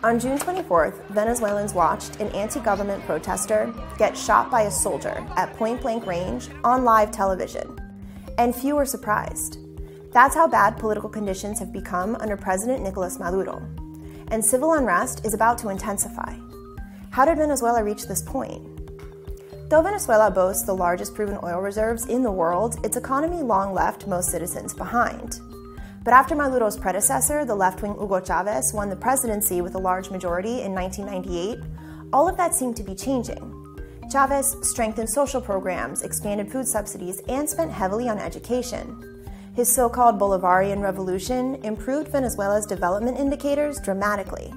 On June 24th, Venezuelans watched an anti-government protester get shot by a soldier at point-blank range on live television. And few were surprised. That's how bad political conditions have become under President Nicolás Maduro. And civil unrest is about to intensify. How did Venezuela reach this point? Though Venezuela boasts the largest proven oil reserves in the world, its economy long left most citizens behind. But after Maduro's predecessor, the left-wing Hugo Chavez, won the presidency with a large majority in 1998, all of that seemed to be changing. Chavez strengthened social programs, expanded food subsidies, and spent heavily on education. His so-called Bolivarian revolution improved Venezuela's development indicators dramatically.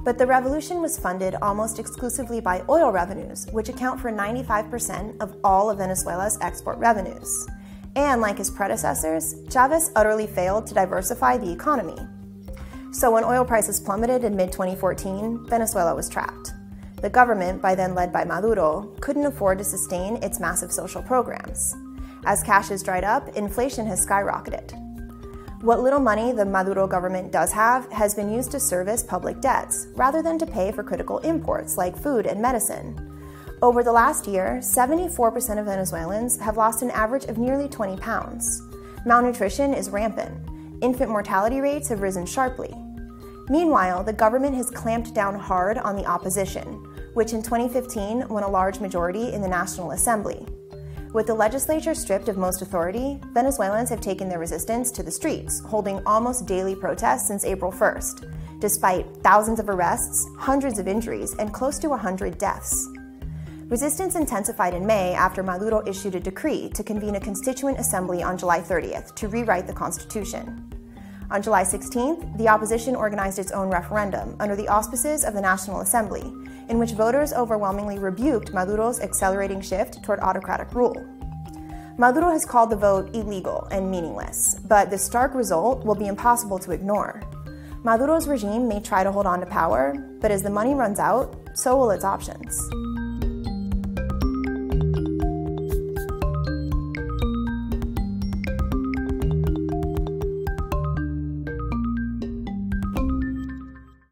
But the revolution was funded almost exclusively by oil revenues, which account for 95% of all of Venezuela's export revenues. And like his predecessors, Chavez utterly failed to diversify the economy. So when oil prices plummeted in mid-2014, Venezuela was trapped. The government, by then led by Maduro, couldn't afford to sustain its massive social programs. As cash has dried up, inflation has skyrocketed. What little money the Maduro government does have has been used to service public debts, rather than to pay for critical imports like food and medicine. Over the last year, 74% of Venezuelans have lost an average of nearly 20 pounds. Malnutrition is rampant. Infant mortality rates have risen sharply. Meanwhile, the government has clamped down hard on the opposition, which in 2015 won a large majority in the National Assembly. With the legislature stripped of most authority, Venezuelans have taken their resistance to the streets, holding almost daily protests since April 1st, despite thousands of arrests, hundreds of injuries, and close to 100 deaths. Resistance intensified in May after Maduro issued a decree to convene a constituent assembly on July 30th to rewrite the constitution. On July 16th, the opposition organized its own referendum under the auspices of the National Assembly, in which voters overwhelmingly rebuked Maduro's accelerating shift toward autocratic rule. Maduro has called the vote illegal and meaningless, but the stark result will be impossible to ignore. Maduro's regime may try to hold on to power, but as the money runs out, so will its options.